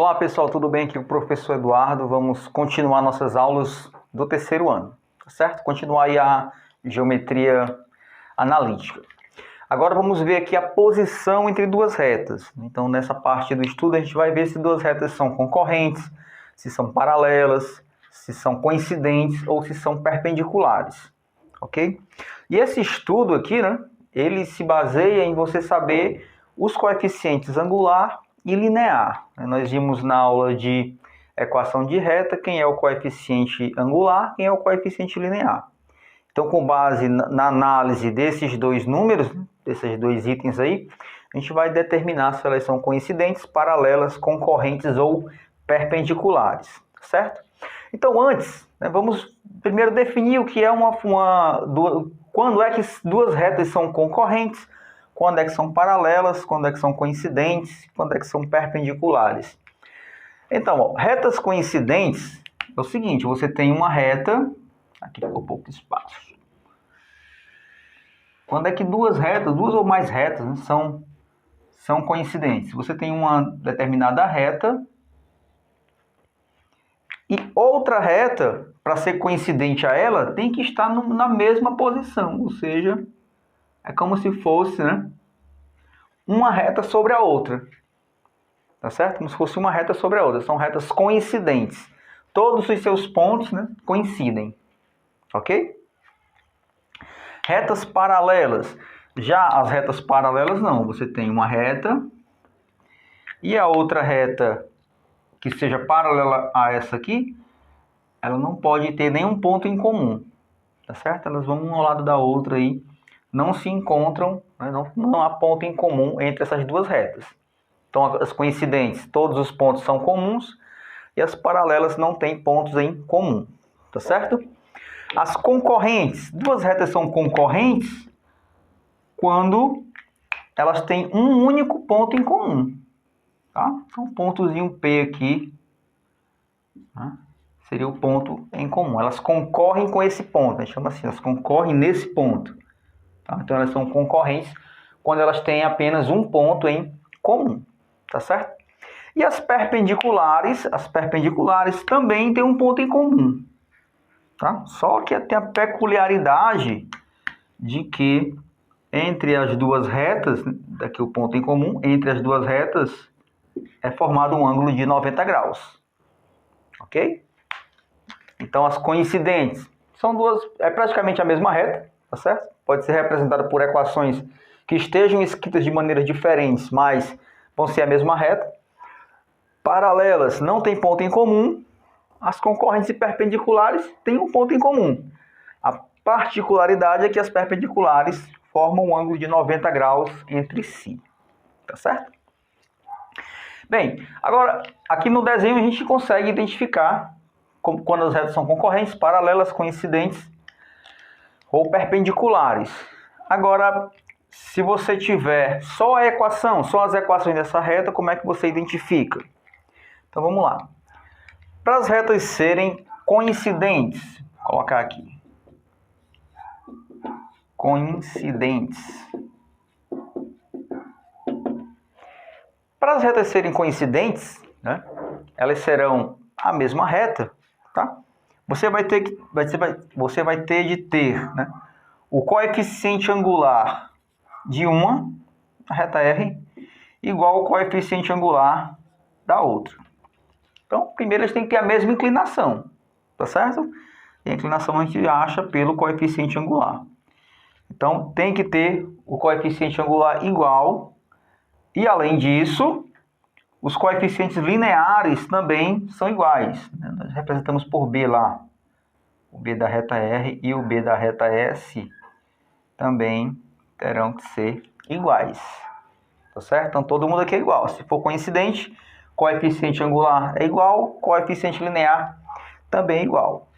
Olá pessoal, tudo bem? Aqui é o professor Eduardo. Vamos continuar nossas aulas do terceiro ano, tá certo? Continuar aí a geometria analítica. Agora vamos ver aqui a posição entre duas retas. Então nessa parte do estudo a gente vai ver se duas retas são concorrentes, se são paralelas, se são coincidentes ou se são perpendiculares, ok? E esse estudo aqui, né, ele se baseia em você saber os coeficientes angular e linear. Nós vimos na aula de equação de reta quem é o coeficiente angular, quem é o coeficiente linear. Então, com base na análise desses dois números, desses dois itens aí, a gente vai determinar se elas são coincidentes, paralelas, concorrentes ou perpendiculares, certo? Então, antes, vamos primeiro definir o que é quando é que duas retas são concorrentes, quando é que são paralelas, quando é que são coincidentes, quando é que são perpendiculares. Então, ó, retas coincidentes é o seguinte, você tem uma reta, aqui ficou pouco espaço. Quando é que duas ou mais retas, né, são coincidentes? Você tem uma determinada reta e outra reta, para ser coincidente a ela, tem que estar na mesma posição, ou seja, é como se fosse, né, uma reta sobre a outra. Tá certo? Como se fosse uma reta sobre a outra. São retas coincidentes. Todos os seus pontos, né, coincidem. Ok? Retas paralelas. Já as retas paralelas não. Você tem uma reta e a outra reta que seja paralela a essa aqui, ela não pode ter nenhum ponto em comum. Tá certo? Elas vão um ao lado da outra aí. Não se encontram, né? Não há ponto em comum entre essas duas retas. Então, as coincidentes, todos os pontos são comuns e as paralelas não têm pontos em comum, tá certo? As concorrentes, duas retas são concorrentes quando elas têm um único ponto em comum, tá? Então, pontozinho P aqui, né, seria o ponto em comum. Elas concorrem com esse ponto, a gente chama assim, elas concorrem nesse ponto. Tá? Então, elas são concorrentes quando elas têm apenas um ponto em comum, tá certo? E as perpendiculares também têm um ponto em comum, tá? Só que tem a peculiaridade de que entre as duas retas, daqui o ponto em comum, entre as duas retas é formado um ângulo de 90 graus, ok? Então as coincidentes são duas, é praticamente a mesma reta, tá certo? Pode ser representada por equações que estejam escritas de maneiras diferentes, mas vão ser a mesma reta. Paralelas não têm ponto em comum, as concorrentes e perpendiculares têm um ponto em comum. A particularidade é que as perpendiculares formam um ângulo de 90 graus entre si, tá certo? Bem, agora aqui no desenho a gente consegue identificar quando as retas são concorrentes, paralelas, coincidentes ou perpendiculares. Agora, se você tiver só a equação, só as equações dessa reta, como é que você identifica? Então vamos lá. Para as retas serem coincidentes, vou colocar aqui. Coincidentes. Para as retas serem coincidentes, né, elas serão a mesma reta, tá? Você vai ter de ter, né, o coeficiente angular de uma, a reta R, igual ao coeficiente angular da outra. Então, primeiro eles têm que ter a mesma inclinação, tá certo? E a inclinação a gente acha pelo coeficiente angular. Então, tem que ter o coeficiente angular igual. E, além disso, os coeficientes lineares também são iguais. Nós representamos por B lá. O B da reta R e o B da reta S também terão que ser iguais. Tá certo? Então, todo mundo aqui é igual. Se for coincidente, coeficiente angular é igual, coeficiente linear também é igual.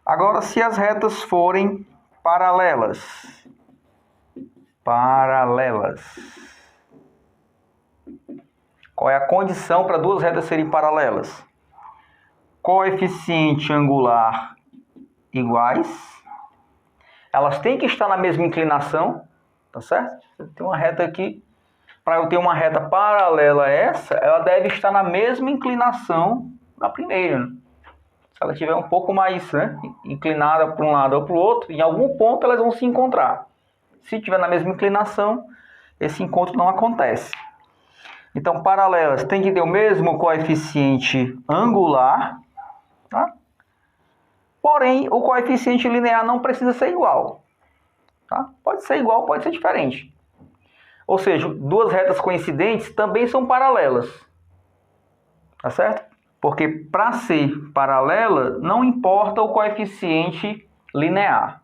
Agora, se as retas forem paralelas. Qual é a condição para duas retas serem paralelas? Coeficiente angular iguais. Elas têm que estar na mesma inclinação, tá certo? Tem uma reta aqui, para eu ter uma reta paralela a essa, ela deve estar na mesma inclinação da primeira. Né? Se ela estiver um pouco mais, né, inclinada para um lado ou para o outro, em algum ponto elas vão se encontrar. Se estiver na mesma inclinação, esse encontro não acontece. Então, paralelas tem que ter o mesmo coeficiente angular, tá? Porém, o coeficiente linear não precisa ser igual. Tá? Pode ser igual, pode ser diferente. Ou seja, duas retas coincidentes também são paralelas. Tá certo? Porque para ser paralela, não importa o coeficiente linear.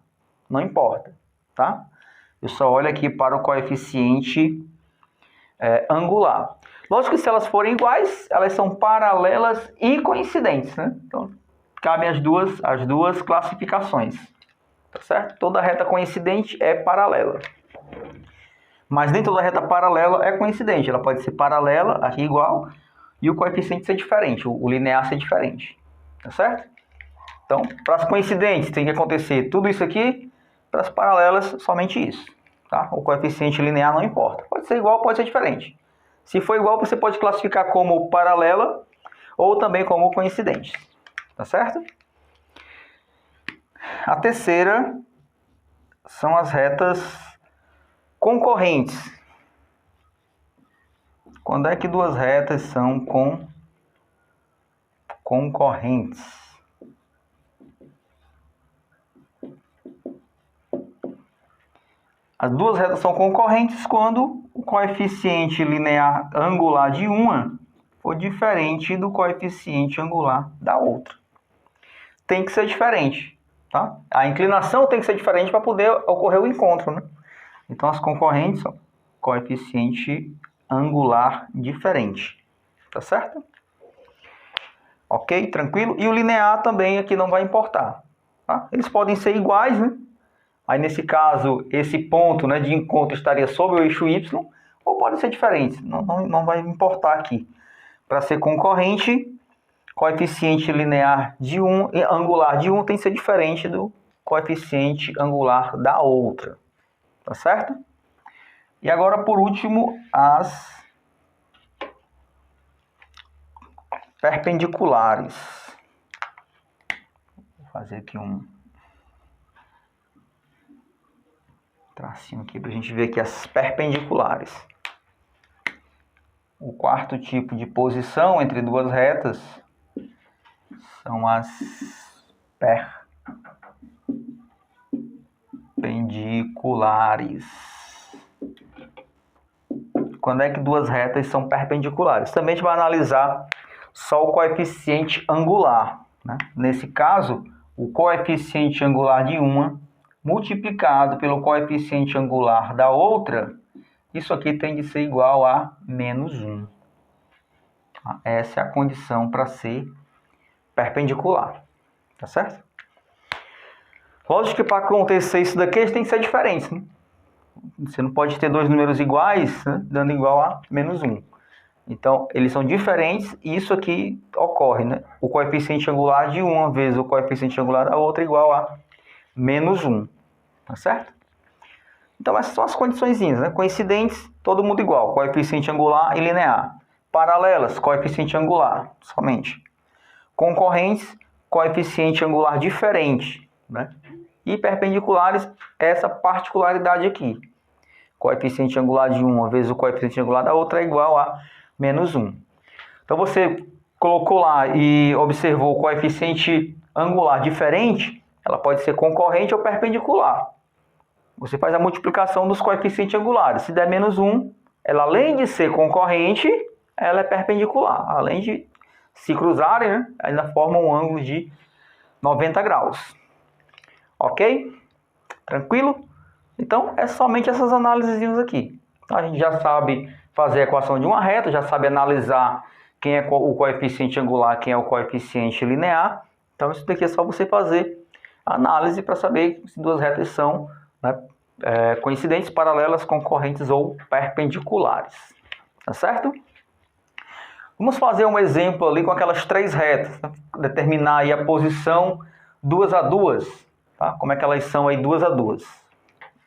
Não importa. Tá? Eu só olho aqui para o coeficiente angular. Lógico que se elas forem iguais, elas são paralelas e coincidentes. Né? Então, cabem as duas classificações. Tá certo? Toda reta coincidente é paralela. Mas nem toda reta paralela é coincidente. Ela pode ser paralela, aqui igual, e o coeficiente ser diferente, o linear ser diferente. Tá certo? Então, para as coincidentes tem que acontecer tudo isso aqui, para as paralelas somente isso. Tá? O coeficiente linear não importa. Pode ser igual, pode ser diferente. Se for igual, você pode classificar como paralela ou também como coincidente. Tá certo? A terceira são as retas concorrentes. Quando é que duas retas são concorrentes? As duas retas são concorrentes quando o coeficiente linear angular de uma for diferente do coeficiente angular da outra. Tem que ser diferente, tá? A inclinação tem que ser diferente para poder ocorrer o encontro, né? Então, as concorrentes são coeficiente angular diferente. Tá certo? Ok? Tranquilo? E o linear também aqui não vai importar. Tá? Eles podem ser iguais, né? Aí, nesse caso, esse ponto, né, de encontro estaria sobre o eixo Y, ou pode ser diferente. Não vai importar aqui. Para ser concorrente, coeficiente linear de angular de um tem que ser diferente do coeficiente angular da outra. Tá certo? E agora, por último, as perpendiculares. Vou fazer aqui um tracinho aqui para a gente ver aqui as perpendiculares. O quarto tipo de posição entre duas retas são as perpendiculares. Quando é que duas retas são perpendiculares? Também a gente vai analisar só o coeficiente angular. Né? Nesse caso, o coeficiente angular de uma multiplicado pelo coeficiente angular da outra, isso aqui tem de ser igual a menos 1. Essa é a condição para ser perpendicular. Tá certo? Lógico que para acontecer isso daqui, eles têm que ser diferentes. Né? Você não pode ter dois números iguais, né, dando igual a menos 1. Então, eles são diferentes e isso aqui ocorre. Né? O coeficiente angular de uma vezes o coeficiente angular da outra é igual a menos 1. Tá certo? Então, essas são as condiçõezinhas. Né? Coincidentes, todo mundo igual. Coeficiente angular e linear. Paralelas, coeficiente angular, somente. Concorrentes, coeficiente angular diferente. Né? E perpendiculares, essa particularidade aqui. Coeficiente angular de uma vezes o coeficiente angular da outra é igual a menos 1. Então, você colocou lá e observou o coeficiente angular diferente, ela pode ser concorrente ou perpendicular. Você faz a multiplicação dos coeficientes angulares. Se der menos 1, ela além de ser concorrente, ela é perpendicular. Além de se cruzarem, né, ainda formam um ângulo de 90 graus. Ok? Tranquilo? Então, é somente essas análises aqui. A gente já sabe fazer a equação de uma reta, já sabe analisar quem é o coeficiente angular, quem é o coeficiente linear. Então, isso daqui é só você fazer a análise para saber se duas retas são, né, coincidentes, paralelas, concorrentes ou perpendiculares. Tá certo? Vamos fazer um exemplo ali com aquelas três retas. Né? Determinar aí a posição 2 a 2. Tá? Como é que elas são aí 2 a 2.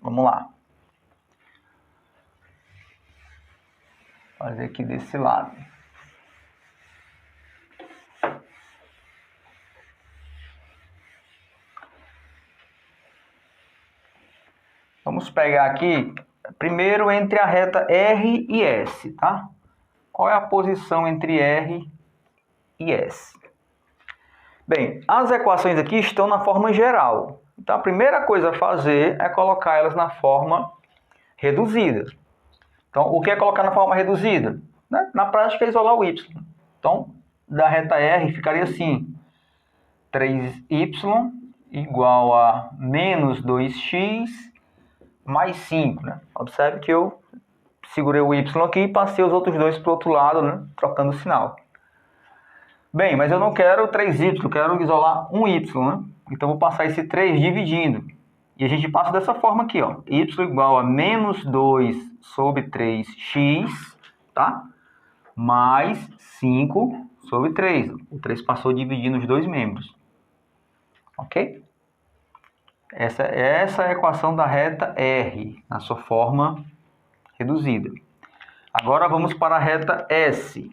Vamos lá. fazer aqui desse lado. Vamos pegar aqui, primeiro entre a reta R e S, tá? Qual é a posição entre R e S? Bem, as equações aqui estão na forma geral. Então, a primeira coisa a fazer é colocar elas na forma reduzida. Então, o que é colocar na forma reduzida? Na prática, é isolar o y. Então, da reta R ficaria assim, 3y igual a menos 2x mais 5. Né? Observe que eu segurei o y aqui e passei os outros dois para o outro lado, né? Trocando o sinal. Bem, mas eu não quero 3y, eu quero isolar um y, né? Então, vou passar esse 3 dividindo. E a gente passa dessa forma aqui, ó. Y igual a menos 2 sobre 3x, tá? Mais 5 sobre 3. O 3 passou dividindo os dois membros. Ok? Essa é a equação da reta R, na sua forma reduzida. Agora vamos para a reta S.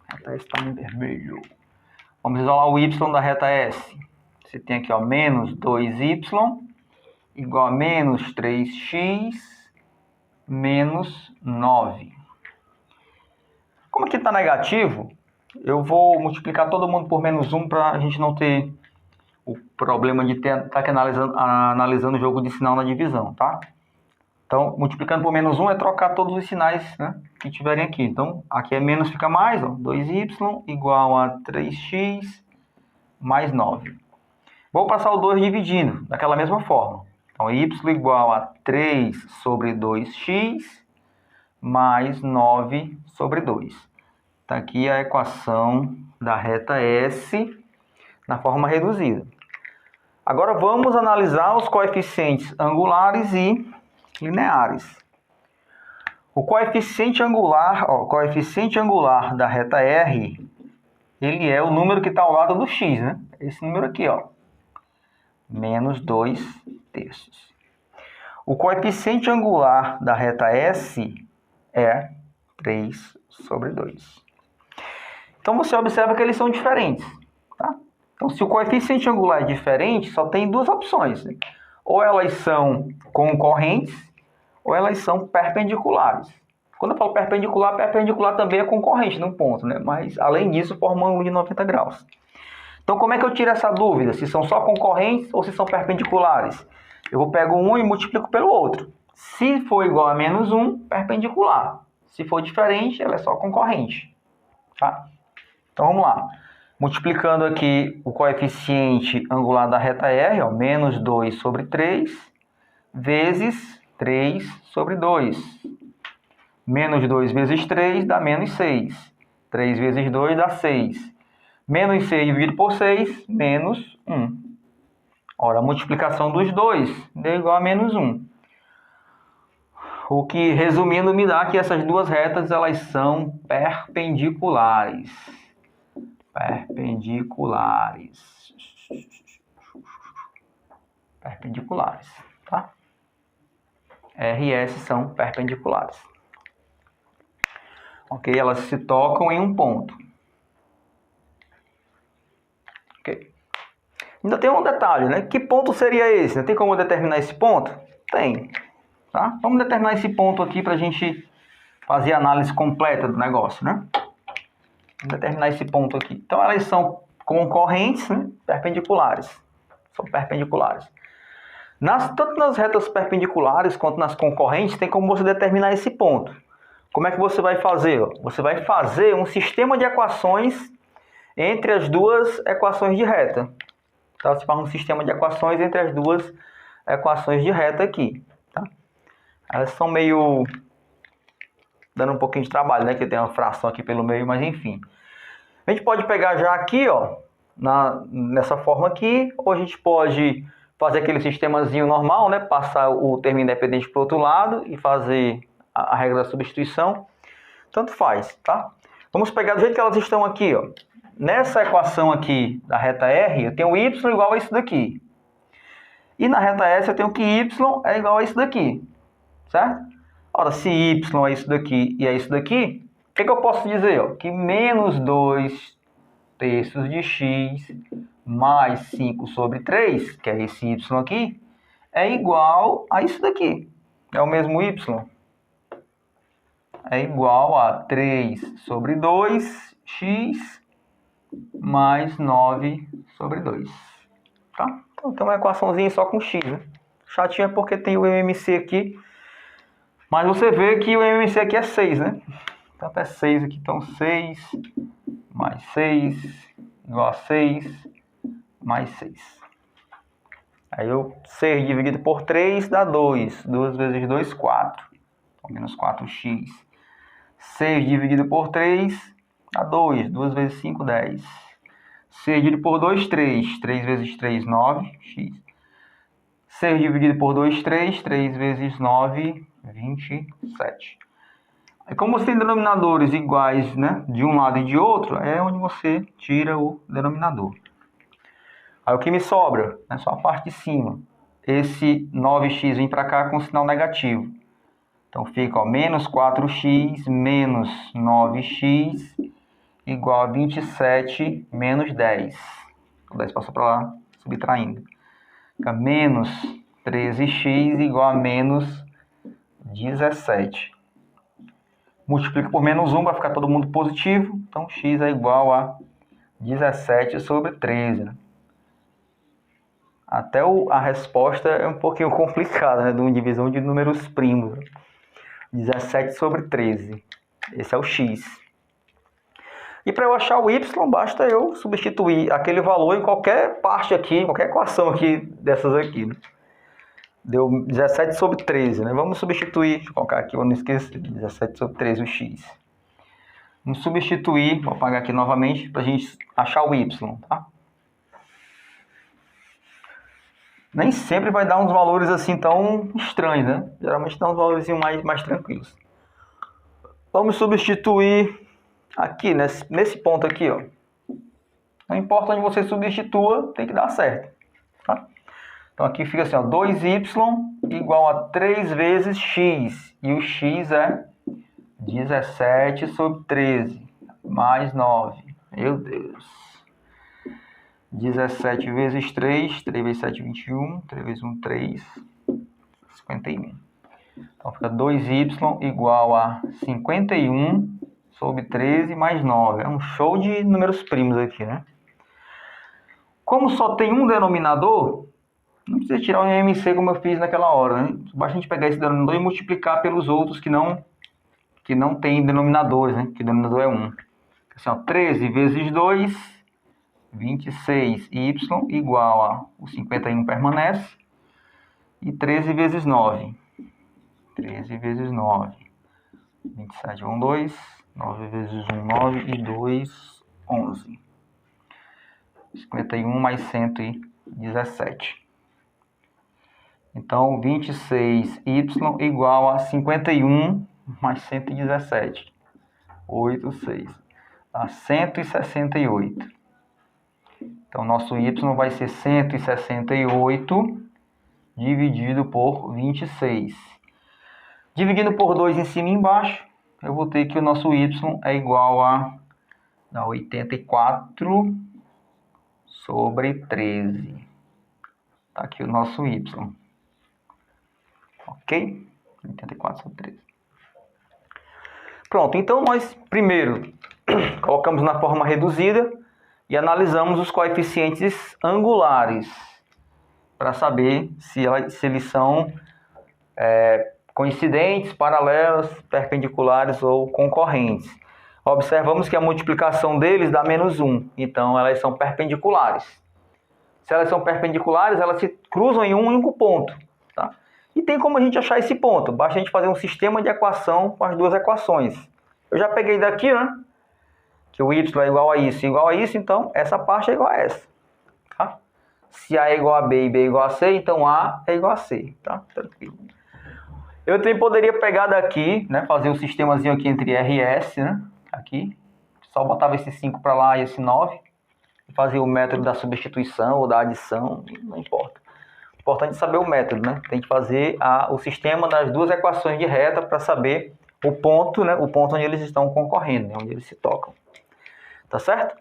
A reta S está em vermelho. Vamos isolar o y da reta S. Você tem aqui, ó, menos 2y igual a menos 3x menos 9. Como aqui está negativo, eu vou multiplicar todo mundo por menos 1 para a gente não ter o problema de estar aqui analisando o jogo de sinal na divisão, tá? Então, multiplicando por menos 1 é trocar todos os sinais, né, que tiverem aqui. Então, aqui é menos, fica mais, ó, 2y igual a 3x mais 9. Vou passar o 2 dividindo, daquela mesma forma. Então, y igual a 3 sobre 2x mais 9 sobre 2. Está aqui a equação da reta S na forma reduzida. Agora vamos analisar os coeficientes angulares e lineares. O coeficiente angular, ó, o coeficiente angular da reta R, ele é o número que está ao lado do x, né? Esse número aqui, ó, menos 2/3. O coeficiente angular da reta S é 3 sobre 2. Então, você observa que eles são diferentes, tá? Então, se o coeficiente angular é diferente, só tem duas opções, né? Ou elas são concorrentes, ou elas são perpendiculares. Quando eu falo perpendicular, perpendicular também é concorrente num ponto, né? Mas, além disso, forma um ângulo de 90 graus. Então, como é que eu tiro essa dúvida? Se são só concorrentes ou se são perpendiculares? Eu vou pegar um e multiplico pelo outro. Se for igual a menos 1, perpendicular. Se for diferente, ela é só concorrente. Tá? Então, vamos lá. Multiplicando aqui o coeficiente angular da reta R, ó, menos 2 sobre 3, vezes 3 sobre 2. Menos 2 vezes 3 dá menos 6. 3 vezes 2 dá 6. Menos 6 dividido por 6, menos 1. Ora, a multiplicação dos dois deu igual a menos 1. O que, resumindo, me dá que essas duas retas elas são perpendiculares. Perpendiculares, tá? R e S são perpendiculares. Ok? Elas se tocam em um ponto. Ok? Ainda tem um detalhe, né? Que ponto seria esse? Tem como determinar esse ponto? Tem. Tá? Vamos determinar esse ponto aqui para a gente fazer a análise completa do negócio, né? Vamos determinar esse ponto aqui. Então, elas são concorrentes, né? Perpendiculares. São perpendiculares. Tanto nas retas perpendiculares quanto nas concorrentes, tem como você determinar esse ponto. Como é que você vai fazer? Você vai fazer um sistema de equações entre as duas equações de reta. Então, você faz um sistema de equações entre as duas equações de reta aqui. Tá? Elas são meio... dando um pouquinho de trabalho, né? Que tem uma fração aqui pelo meio, mas enfim. A gente pode pegar já aqui, ó, nessa forma aqui, ou a gente pode fazer aquele sistemazinho normal, né? Passar o termo independente para o outro lado e fazer a regra da substituição. Tanto faz, tá? Vamos pegar do jeito que elas estão aqui, ó. Nessa equação aqui da reta R, eu tenho y igual a isso daqui. E na reta S eu tenho que y é igual a isso daqui, certo? Ora, se y é isso daqui e é isso daqui, que eu posso dizer? Ó? Que menos 2 terços de x mais 5 sobre 3, que é esse y aqui, é igual a isso daqui. É o mesmo y. É igual a 3 sobre 2x mais 9 sobre 2. Tá? Então tem uma equaçãozinha só com x, né? Chatinho é porque tem o MMC aqui. Mas você vê que o MMC aqui é 6, né? Então é 6 aqui. Então 6 mais 6 igual a 6 mais 6. Aí o 6 dividido por 3 dá 2. 2 vezes 2, 4. Então menos 4x. 6 dividido por 3 dá 2. 2 vezes 5, 10. 6 dividido por 2, 3. 3 vezes 3, 9x. 6 dividido por 2, 3. 3 vezes 9, 27. E como você tem denominadores iguais, né, de um lado e de outro, é onde você tira o denominador. Aí o que me sobra é só a parte de cima. Esse 9x vem para cá com sinal negativo. Então fica, ó, menos 4x menos 9x igual a 27 menos 10. O 10 passa para lá, subtraindo. Fica menos 13x igual a menos 17. Multiplica por menos 1, vai ficar todo mundo positivo. Então x é igual a 17 sobre 13. Né? Até a resposta é um pouquinho complicada, né? De uma divisão de números primos. 17 sobre 13. Esse é o x. E para eu achar o y, basta eu substituir aquele valor em qualquer parte aqui, em qualquer equação aqui dessas aqui. Né? Deu 17 sobre 13, né? Vamos substituir, deixa eu colocar aqui, eu não esqueci, 17 sobre 13, o x. Vamos substituir, vou apagar aqui novamente, para a gente achar o y, tá? Nem sempre vai dar uns valores assim tão estranhos, né? Geralmente dá uns valores mais tranquilos. Vamos substituir aqui, nesse ponto aqui, ó. Não importa onde você substitua, tem que dar certo, tá? Então aqui fica assim, ó, 2y igual a 3 vezes x. E o x é 17 sobre 13, mais 9. Meu Deus. 17 vezes 3, 3 vezes 7, 21, 3 vezes 1, 3, 51. Então fica 2y igual a 51 sobre 13 mais 9. É um show de números primos aqui, né? Como só tem um denominador, não precisa tirar o MMC como eu fiz naquela hora, né? Basta a gente pegar esse denominador e multiplicar pelos outros que não tem denominadores, né? Que o denominador é 1. Assim, ó, 13 vezes 2, 26y igual a o 51 permanece. E 13 vezes 9. 13 vezes 9. 27 vão 2. 9 vezes 1, 9. E 2, 11. 51 mais 117. Então, 26y igual a 51 mais 117. 8, 6. Dá 168. Então, nosso y vai ser 168 dividido por 26. Dividindo por 2 em cima e embaixo, eu vou ter que o nosso y é igual a 84 sobre 13. Está aqui o nosso y. Ok? 84 sobre 13. Pronto, então nós primeiro colocamos na forma reduzida e analisamos os coeficientes angulares para saber se eles são coincidentes, paralelas, perpendiculares ou concorrentes. Observamos que a multiplicação deles dá menos 1, então elas são perpendiculares. Se elas são perpendiculares, elas se cruzam em um único ponto. Tá? E tem como a gente achar esse ponto, basta a gente fazer um sistema de equação com as duas equações. Eu já peguei daqui, né? Que o y é igual a isso, então essa parte é igual a essa. Tá? Se A é igual a B e B é igual a C, então A é igual a C. Tá? Tranquilo. Eu também poderia pegar daqui, né, fazer um sistemazinho aqui entre R e S, né? Aqui. Só botava esse 5 para lá e esse 9. E fazia o método da substituição ou da adição, não importa. O importante é saber o método, né? Tem que fazer o sistema das duas equações de reta para saber o ponto, né? O ponto onde eles estão concorrendo, né? Onde eles se tocam. Tá certo?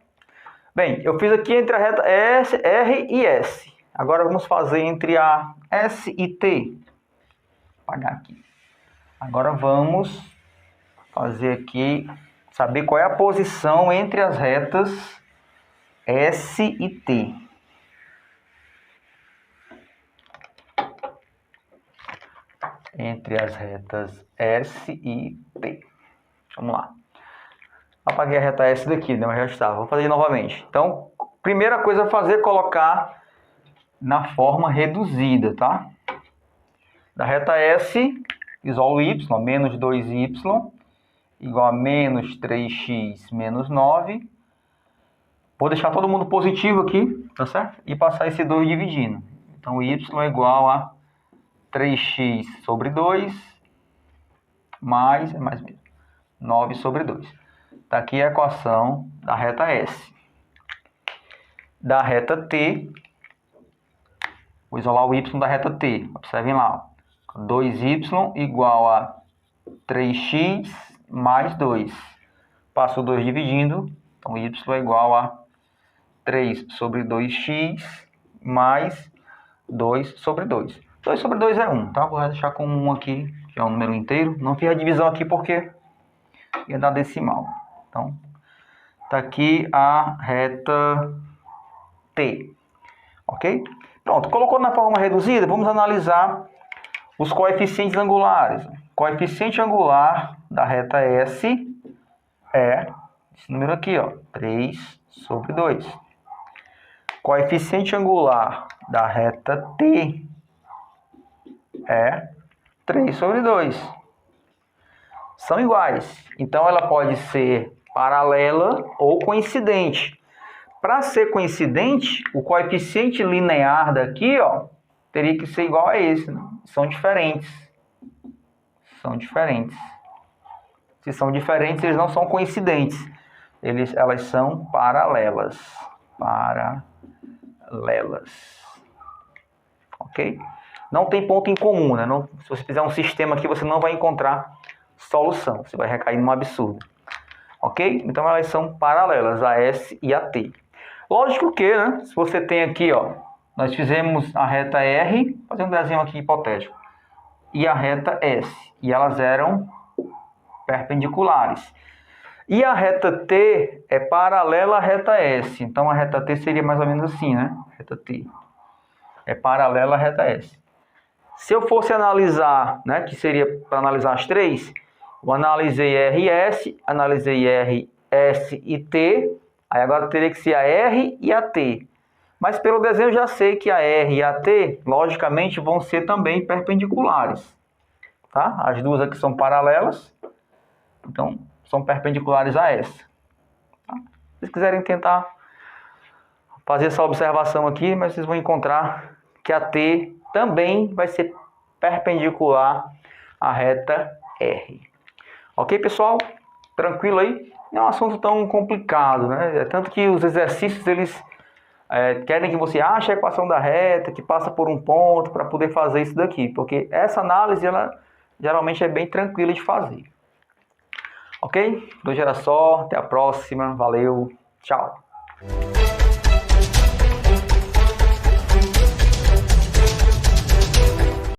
Bem, eu fiz aqui entre a reta R e S. Agora vamos fazer entre a S e T. Vou apagar aqui. Agora vamos fazer aqui, saber qual é a posição entre as retas S e T. Entre as retas S e T. Vamos lá. Apaguei a reta S daqui, né? Mas já estava. Vou fazer novamente. Então, primeira coisa a fazer é colocar na forma reduzida, tá? Da reta S, isolo y, menos 2y, igual a menos 3x menos 9. Vou deixar todo mundo positivo aqui, tá certo? E passar esse 2 dividindo. Então, y é igual a 3x sobre 2, mais 9 sobre 2. Está aqui a equação da reta S. Da reta T, vou isolar o y da reta T. Observem lá. 2y igual a 3x mais 2. Passo o 2 dividindo. Então, y é igual a 3 sobre 2x mais 2 sobre 2. 2 sobre 2 é 1, tá? Vou deixar com 1 aqui, que é um número inteiro. Não fiz a divisão aqui porque ia dar decimal. Então, tá aqui a reta T. Ok? Pronto, colocou na forma reduzida, vamos analisar os coeficientes angulares. Coeficiente angular da reta S é esse número aqui, ó, 3 sobre 2. Coeficiente angular da reta T é 3 sobre 2. São iguais. Então, ela pode ser paralela ou coincidente. Para ser coincidente, o coeficiente linear daqui, ó, teria que ser igual a esse, né? São diferentes. São diferentes. Se são diferentes, eles não são coincidentes. Elas são paralelas. Paralelas. Ok? Não tem ponto em comum, né? Não, se você fizer um sistema aqui, você não vai encontrar solução. Você vai recair num absurdo. Ok? Então, elas são paralelas, a S e a T. Lógico que, né? Se você tem aqui, ó, nós fizemos a reta R, vou fazer um desenho aqui hipotético, e a reta S, e elas eram perpendiculares. E a reta T é paralela à reta S, então a reta T seria mais ou menos assim, né? Reta T é paralela à reta S. Se eu fosse analisar, né, que seria para analisar as três, eu analisei RS, analisei RS e T, aí agora teria que ser a R e a T. Mas pelo desenho eu já sei que a R e a T, logicamente, vão ser também perpendiculares. Tá? As duas aqui são paralelas, então são perpendiculares a essa. Tá? Se vocês quiserem tentar fazer essa observação aqui, mas vocês vão encontrar que a T também vai ser perpendicular à reta R. Ok, pessoal? Tranquilo aí? Não é um assunto tão complicado, né? Tanto que os exercícios, eles querem que você ache a equação da reta, que passa por um ponto, para poder fazer isso daqui. Porque essa análise, ela geralmente é bem tranquila de fazer. Ok? Por hoje era só. Até a próxima. Valeu. Tchau.